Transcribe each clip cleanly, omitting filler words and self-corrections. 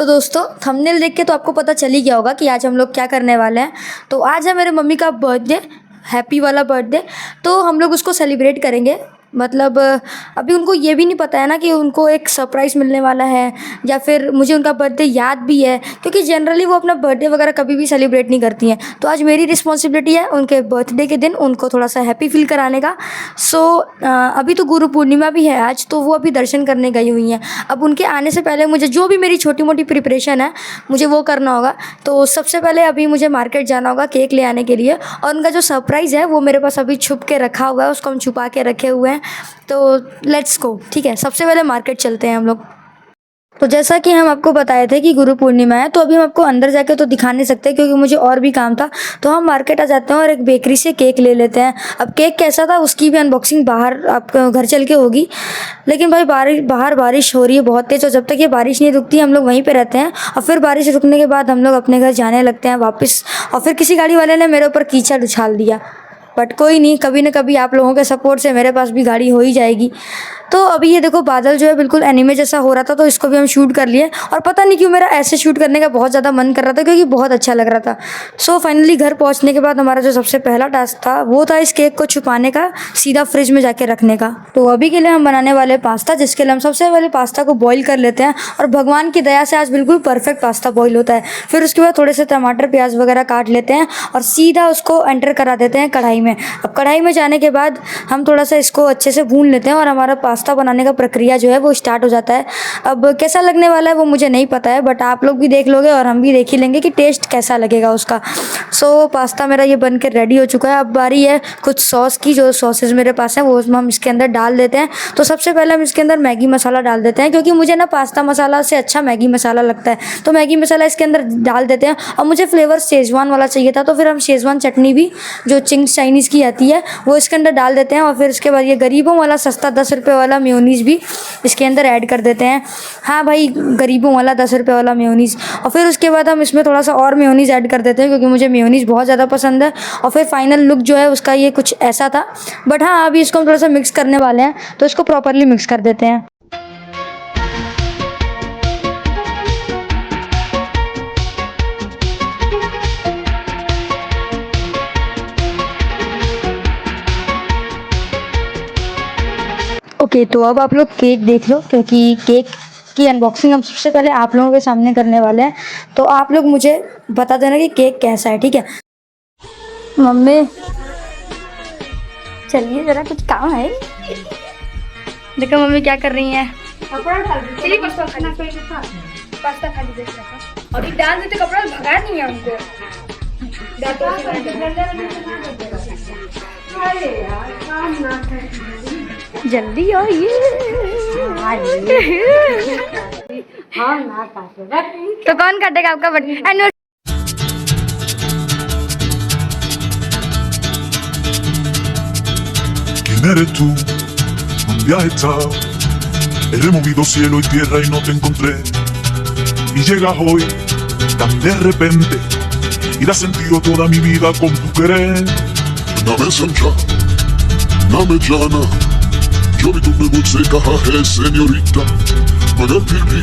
तो दोस्तों थंबनेल देख के तो आपको पता चल ही गया होगा कि आज हम लोग क्या करने वाले हैं। तो आज है मेरे मम्मी का बर्थडे, हैप्पी वाला बर्थडे। तो हम लोग उसको सेलिब्रेट करेंगे। मतलब अभी उनको ये भी नहीं पता है ना कि उनको एक सरप्राइज़ मिलने वाला है, या फिर मुझे उनका बर्थडे याद भी है, क्योंकि जनरली वो अपना बर्थडे वगैरह कभी भी सेलिब्रेट नहीं करती हैं। तो आज मेरी रिस्पॉन्सिबिलिटी है उनके बर्थडे के दिन उनको थोड़ा सा हैप्पी फील कराने का। सो अभी तो गुरु पूर्णिमा भी है आज, तो वो अभी दर्शन करने गई हुई हैं। अब उनके आने से पहले मुझे जो भी मेरी छोटी मोटी प्रिपरेशन है मुझे वो करना होगा। तो सबसे पहले अभी मुझे मार्केट जाना होगा केक ले आने के लिए, और उनका जो सरप्राइज़ है वो मेरे पास अभी छुप के रखा हुआ है, उसको हम छुपा के रखे हुए हैं। तो लेट्स गो, ठीक है। सबसे पहले मार्केट चलते हैं हम लोग। तो जैसा कि हम आपको बताए थे कि गुरु पूर्णिमा है, तो अभी हम आपको अंदर जाके तो दिखा नहीं सकते क्योंकि मुझे और भी काम था। तो हम मार्केट आ जाते हैं और एक बेकरी से केक ले लेते हैं। अब केक कैसा था उसकी भी अनबॉक्सिंग बाहर आपका घर चल के होगी। लेकिन भाई बाहर बारिश हो रही है बहुत तेज़, और जब तक ये बारिश नहीं रुकती हम लोग वहीं पे रहते हैं, और फिर बारिश रुकने के बाद हम लोग अपने घर जाने लगते हैं वापस। और फिर किसी गाड़ी वाले ने मेरे ऊपर कीचड़ उछाल दिया, बट कोई नहीं, कभी ना कभी आप लोगों के सपोर्ट से मेरे पास भी गाड़ी हो ही जाएगी। तो अभी ये देखो बादल जो है बिल्कुल एनीमे जैसा हो रहा था, तो इसको भी हम शूट कर लिए। और पता नहीं क्यों मेरा ऐसे शूट करने का बहुत ज़्यादा मन कर रहा था क्योंकि बहुत अच्छा लग रहा था। सो फाइनली घर पहुंचने के बाद हमारा जो सबसे पहला टास्क था वो था इस केक को छुपाने का, सीधा फ्रिज में जाके रखने का। तो अभी के लिए हम बनाने वाले पास्ता, जिसके लिए हम सबसे पहले पास्ता को बॉईल कर लेते हैं। और भगवान की दया से आज बिल्कुल परफेक्ट पास्ता बॉईल होता है। फिर उसके बाद थोड़े से टमाटर प्याज वगैरह काट लेते हैं और सीधा उसको एंटर करा देते हैं कढ़ाई में। अब कढ़ाई में जाने के बाद हम थोड़ा सा इसको अच्छे से भून लेते हैं और हमारा पास्ता बनाने का प्रक्रिया जो है वो स्टार्ट हो जाता है। अब कैसा लगने वाला है वो मुझे नहीं पता है, बट आप लोग भी देख लोगे और हम भी देख ही लेंगे कि टेस्ट कैसा लगेगा उसका। सो पास्ता मेरा ये बन के रेडी हो चुका है। अब बारी है कुछ सॉस की। जो सॉसेज मेरे पास हैं वो हम इसके अंदर डाल देते हैं। तो सबसे पहले हम इसके अंदर मैगी मसाला डाल देते हैं, क्योंकि मुझे ना पास्ता मसाला से अच्छा मैगी मसाला लगता है। तो मैगी मसाला इसके अंदर डाल देते हैं। और मुझे फ्लेवर शेजवान वाला चाहिए था, तो फिर हम शेजवान चटनी भी जो चिंग्स चाइनीज़ की आती है वो इसके अंदर डाल देते हैं। और फिर उसके बाद ये गरीबों वाला सस्ता 10 रुपये वाला मेयोनीज़ भी इसके अंदर ऐड कर देते हैं। हाँ भाई, गरीबों वाला 10 रुपये वाला मेयोनीज़। और फिर उसके बाद हम इसमें थोड़ा सा और मेयोनीज़ ऐड कर देते हैं, क्योंकि मुझे मेयोनीज़ बहुत ज़्यादा पसंद है। और फिर फाइनल लुक जो है उसका ये कुछ ऐसा था। बट हाँ, अभी इसको हम थोड़ा सा मिक्स करने वाले हैं, तो इसको प्रॉपरली मिक्स कर देते हैं। ओके, तो अब आप लोग केक देख लो, क्योंकि केक की अनबॉक्सिंग हम सबसे पहले आप लोगों के सामने करने वाले हैं। तो आप लोग मुझे बता देना कि केक कैसा है, ठीक है। मम्मी चलिए, ज़रा कुछ काम है। देखो मम्मी क्या कर रही हैं। कपड़ा डाल देते पास्ता खाना कोई था, पास्ता खाली देख रहा था। अभी डाल देते कपड़ा, भगा नहीं है उनको। अरे यार काम ना कर, जल्दी आइए। हाँ ना काटेगा तो कौन काटेगा आपका birthday? ¿Quién eres tú? ¿Dónde has estado? He removido cielo y tierra y no te encontré. Y llegas hoy tan de repente y das sentido toda mi vida con tu querer. Name समझा, नाम जाना, जो भी तुमने मुझसे कहा है senorita, मगर फिर भी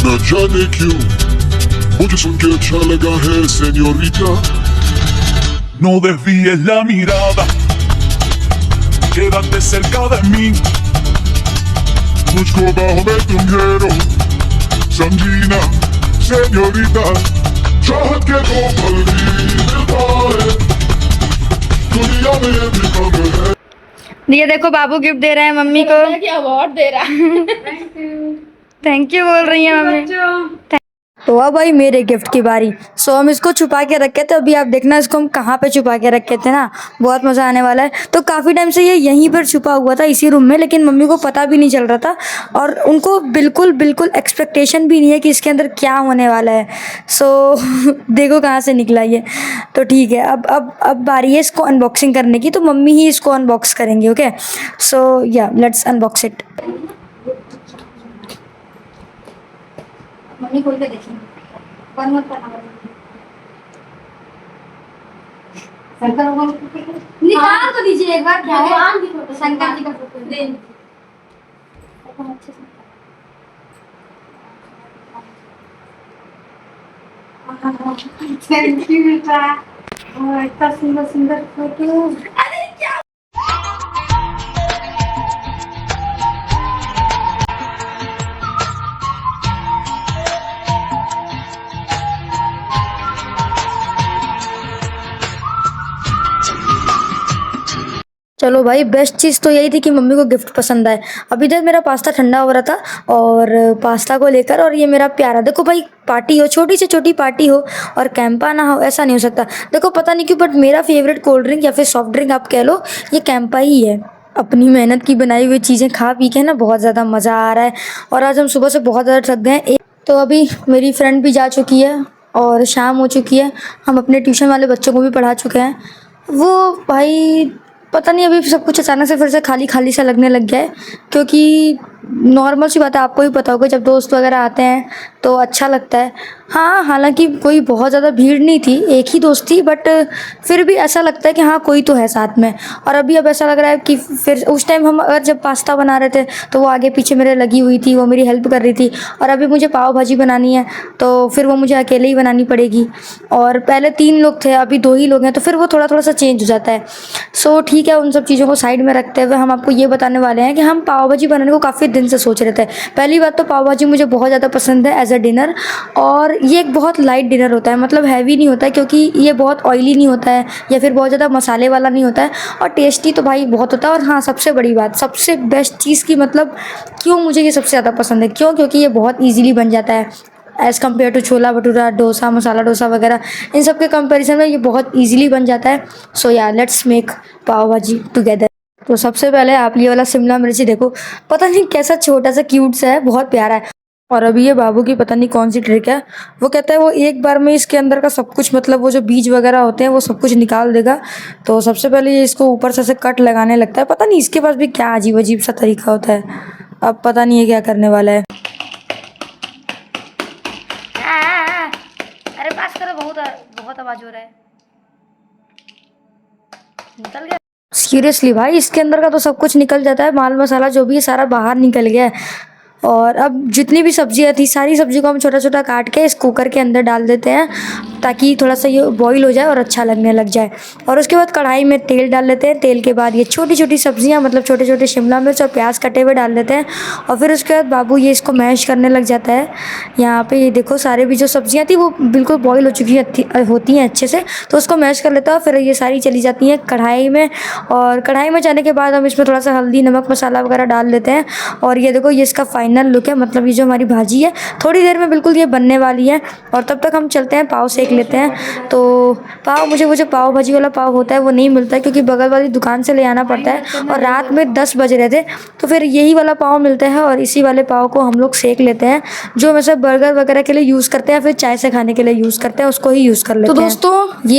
न जाने क्यों मुझे सुन के अच्छा लगा है senorita. No desvíes la mirada, quédate cerca de mí. मुझको बाहों में तुम घेरो, समझी ना सेन्योरिटा। चाहत के दो पल भी मिलता है, दुनिया में भी कम है। ये देखो बाबू गिफ्ट दे रहे हैं मम्मी को। क्या अवार्ड दे रहा है। थैंक यू बोल रही हैं मम्मी। तो अब भाई मेरे गिफ्ट की बारी। सो हम इसको छुपा के रखे थे। अभी आप देखना इसको हम कहाँ पे छुपा के रखे थे ना, बहुत मज़ा आने वाला है। तो काफ़ी टाइम से ये यहीं पर छुपा हुआ था इसी रूम में, लेकिन मम्मी को पता भी नहीं चल रहा था और उनको बिल्कुल एक्सपेक्टेशन भी नहीं है कि इसके अंदर क्या होने वाला है। सो देखो कहाँ से निकला ये। तो ठीक है, अब बारी है इसको अनबॉक्सिंग करने की, तो मम्मी ही इसको अनबॉक्स करेंगे। ओके, सो या लेट्स अनबॉक्स इट। मम्मी खोल के देखिए, वन मत करना। शंकर भगवान निकाल तो दीजिए एक बार। क्या है? शंकर जी का फोटो दे। थैंक यू बेटा। इतना सुंदर सुंदर फोटो। अरे क्या चलो भाई, बेस्ट चीज़ तो यही थी कि मम्मी को गिफ्ट पसंद आए। अभी तक मेरा पास्ता ठंडा हो रहा था और पास्ता को लेकर, और ये मेरा प्यारा, देखो भाई, पार्टी हो, छोटी से छोटी पार्टी हो और कैंपा ना हो, ऐसा नहीं हो सकता। देखो पता नहीं क्यों, बट मेरा फेवरेट कोल्ड ड्रिंक या फिर सॉफ्ट ड्रिंक आप कह लो, ये कैंपा ही है। अपनी मेहनत की बनाई हुई चीज़ें खा पी के ना बहुत ज़्यादा मज़ा आ रहा है। और आज हम सुबह से बहुत ज़्यादा थक गए हैं। तो अभी मेरी फ्रेंड भी जा चुकी है और शाम हो चुकी है। हम अपने ट्यूशन वाले बच्चों को भी पढ़ा चुके हैं। वो भाई पता नहीं, अभी सब कुछ अचानक से फिर से खाली खाली सा लगने लग गया है, क्योंकि नॉर्मल सी बात है, आपको भी पता होगा, जब दोस्त वगैरह आते हैं तो अच्छा लगता है। हाँ, हालांकि कोई बहुत ज़्यादा भीड़ नहीं थी, एक ही दोस्त थी, बट फिर भी ऐसा लगता है कि हाँ कोई तो है साथ में। और अभी अब ऐसा लग रहा है कि फिर उस टाइम हम अगर जब पास्ता बना रहे थे तो वो आगे पीछे मेरे लगी हुई थी, वो मेरी हेल्प कर रही थी। और अभी मुझे पाव भाजी बनानी है तो फिर वो मुझे अकेले ही बनानी पड़ेगी। और पहले 3 लोग थे, अभी 2 ही लोग हैं, तो फिर वो थोड़ा थोड़ा सा चेंज हो जाता है। सो ठीक है, उन सब चीज़ों को साइड में रखते हुए हम आपको ये बताने वाले हैं कि हम पाव भाजी बनाने को काफ़ी दिन से सोच रहे थे। पहली बात तो पाव भाजी मुझे बहुत ज़्यादा पसंद है एज अ डिनर, और ये एक बहुत लाइट डिनर होता है, मतलब हैवी नहीं होता है, क्योंकि ये बहुत ऑयली नहीं होता है या फिर बहुत ज़्यादा मसाले वाला नहीं होता है, और टेस्टी तो भाई बहुत होता है। और हाँ, सबसे बड़ी बात, सबसे बेस्ट चीज़ की मतलब क्यों मुझे ये सबसे ज़्यादा पसंद है, क्योंकि ये बहुत ईजिली बन जाता है एज़ कम्पेयर टू छोला भटूरा, डोसा, मसाला डोसा वगैरह। इन सब के कंपैरिजन में ये बहुत ईजिली बन जाता है। सो या लेट्स मेक पाव भाजी टुगेदर। तो सबसे पहले आप ये वाला शिमला मिर्ची देखो, पता नहीं कैसा छोटा सा क्यूट सा है, बहुत प्यारा है। और अभी ये बाबू की पता नहीं कौन सी ट्रिक है, वो कहता है वो एक बार में इसके अंदर का सब कुछ, मतलब वो जो बीज वगैरह होते हैं वो सब कुछ निकाल देगा। तो सबसे पहले ये इसको ऊपर से कट लगाने लगता है। पता नहीं इसके पास भी क्या अजीब अजीब सा तरीका होता है। अब पता नहीं ये क्या करने वाला है। अरे पास करो, बहुत आवाज हो रहा है। निकल गया। सीरियसली भाई, इसके अंदर का तो सब कुछ निकल जाता है, माल मसाला जो भी है सारा बाहर निकल गया है। और अब जितनी भी सब्जियां थी, सारी सब्जी को हम छोटा छोटा काट के इस कुकर के अंदर डाल देते हैं, ताकि थोड़ा सा ये बॉईल हो जाए और अच्छा लगने लग जाए। और उसके बाद कढ़ाई में तेल डाल लेते हैं। तेल के बाद ये छोटी छोटी सब्जियां, मतलब छोटे छोटे शिमला मिर्च और प्याज कटे हुए डाल देते हैं। और फिर उसके बाद बाबू ये इसको मैश करने लग जाता है। यहाँ पे ये देखो, सारे भी जो सब्जियां थी वो बिल्कुल बॉईल हो चुकी होती हैं अच्छे से, तो उसको मैश कर लेता है। फिर ये सारी चली जाती हैं कढ़ाई में, और कढ़ाई में जाने के बाद हम इसमें थोड़ा सा हल्दी, नमक, मसाला वगैरह डाल देते हैं। और ये देखो, ये इसका फाइनल लुक है, मतलब ये जो हमारी भाजी है थोड़ी देर में बिल्कुल ये बनने वाली है। और तब तक हम चलते हैं पाव सेक लेते हैं। तो पाव, मुझे वो जो पाव भाजी वाला पाव होता है वो नहीं मिलता है, क्योंकि बगल वाली दुकान से ले आना पड़ता है, और रात में 10 बज रहे थे, तो फिर यही वाला पाव मिलता है। और इसी वाले पाव को हम लोग सेक लेते हैं, जो वैसे बर्गर वगैरह के लिए यूज़ करते हैं, फिर चाय से खाने के लिए यूज़ करते हैं, उसको ही यूज़ कर लेते हैं। तो दोस्तों,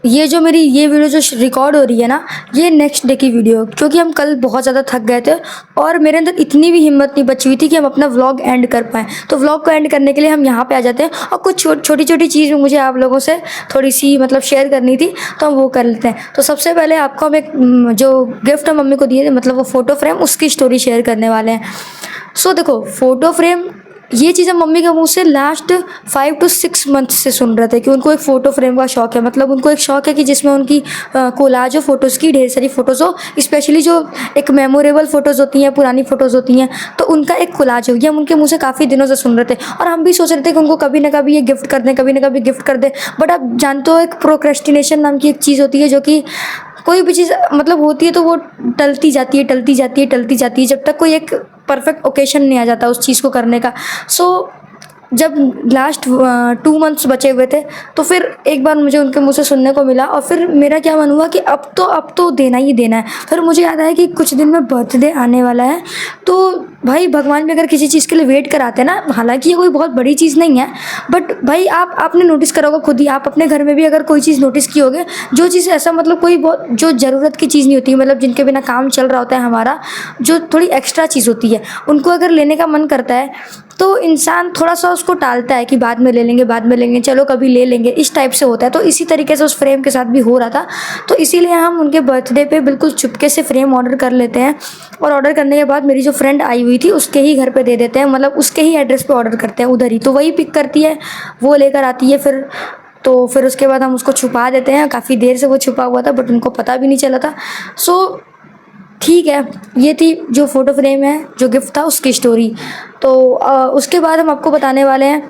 ये जो मेरी ये वीडियो जो रिकॉर्ड हो रही है ना, ये नेक्स्ट डे की वीडियो, क्योंकि हम कल बहुत ज़्यादा थक गए थे और मेरे अंदर इतनी भी हिम्मत नहीं बची हुई थी कि हम अपना व्लॉग एंड कर पाएँ। तो व्लॉग को एंड करने के लिए हम यहाँ पे आ जाते हैं, और कुछ छोटी छोटी चीज़ मुझे आप लोगों से थोड़ी सी मतलब शेयर करनी थी, तो हम वो कर लेते हैं। तो सबसे पहले आपको हम एक जो गिफ्ट हम मम्मी को दिए थे, मतलब वो फ़ोटो फ्रेम, उसकी स्टोरी शेयर करने वाले हैं। सो देखो, फ़ोटो फ्रेम, ये चीज़ हम मम्मी के मुंह से लास्ट 5 to 6 मंथ से सुन रहे थे कि उनको एक फ़ोटो फ्रेम का शौक़ है। मतलब उनको एक शौक़ है कि जिसमें उनकी कोलाज हो फ़ोटोज़ की, ढेर सारी फ़ोटोज़ हो, स्पेशली जो एक मेमोरेबल फ़ोटोज़ होती हैं, पुरानी फ़ोटोज़ होती हैं, तो उनका एक कोलाज हो। ये हम उनके मुँह से काफ़ी दिनों से सुन रहे थे, और हम भी सोच रहे थे कि उनको कभी ना कभी ये गिफ्ट कर दें, कभी ना कभी गिफ्ट कर दें। बट आप जानते हो, एक प्रोक्रेस्टिनेशन नाम की एक चीज़ होती है, जो कि कोई भी चीज़ मतलब होती है तो वो टलती जाती है, जब तक कोई एक परफेक्ट ओकेशन नहीं आ जाता उस चीज़ को करने का। सो जब लास्ट 2 मंथ्स बचे हुए थे, तो फिर एक बार मुझे उनके मुंह से सुनने को मिला, और फिर मेरा क्या मन हुआ कि अब तो देना ही देना है। फिर मुझे याद आया कि कुछ दिन में बर्थडे आने वाला है, तो भाई भगवान भी अगर किसी चीज़ के लिए वेट कराते हैं ना, हालांकि ये कोई बहुत बड़ी चीज़ नहीं है, बट भाई आपने नोटिस करा होगा खुद ही, आप अपने घर में भी अगर कोई चीज़ नोटिस की होगी, जो चीज़ ऐसा मतलब कोई बहुत जो ज़रूरत की चीज़ नहीं होती, मतलब जिनके बिना काम चल रहा होता है हमारा, जो थोड़ी एक्स्ट्रा चीज़ होती है, उनको अगर लेने का मन करता है, तो इंसान थोड़ा सा उसको टालता है कि बाद में ले लेंगे, बाद में लेंगे, चलो कभी ले लेंगे, इस टाइप से होता है। तो इसी तरीके से उस फ्रेम के साथ भी हो रहा था। तो इसीलिए हम उनके बर्थडे पे बिल्कुल चुपके से फ्रेम ऑर्डर कर लेते हैं, और ऑर्डर करने के बाद मेरी जो फ्रेंड आई हुई थी उसके ही घर पे दे देते हैं, मतलब उसके ही एड्रेस पे ऑर्डर करते हैं उधर ही। तो वही पिक करती है, वो लेकर आती है फिर उसके बाद हम उसको छुपा देते हैं। काफ़ी देर से वो छुपा हुआ था बट उनको पता भी नहीं चला था। सो ठीक है, ये थी जो फ़ोटो फ्रेम है, जो गिफ्ट था, उसकी स्टोरी। तो उसके बाद हम आपको बताने वाले हैं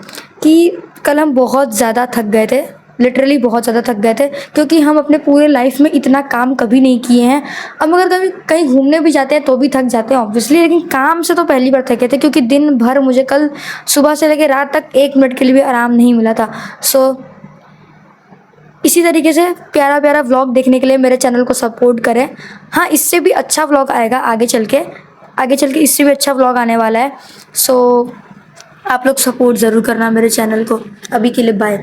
कि कल हम बहुत ज़्यादा थक गए थे, लिटरली बहुत ज़्यादा थक गए थे, क्योंकि हम अपने पूरे लाइफ में इतना काम कभी नहीं किए हैं। अब अगर कभी कहीं घूमने भी जाते हैं तो भी थक जाते हैं ऑब्वियसली, लेकिन काम से तो पहली बार थके थे, क्योंकि दिन भर मुझे कल सुबह से लेकर रात तक 1 मिनट के लिए भी आराम नहीं मिला था। सो इसी तरीके से प्यारा प्यारा व्लॉग देखने के लिए मेरे चैनल को सपोर्ट करें। हाँ, इससे भी अच्छा व्लॉग आएगा आगे चल के इससे भी अच्छा व्लॉग आने वाला है। सो आप लोग सपोर्ट ज़रूर करना मेरे चैनल को। अभी के लिए बाय।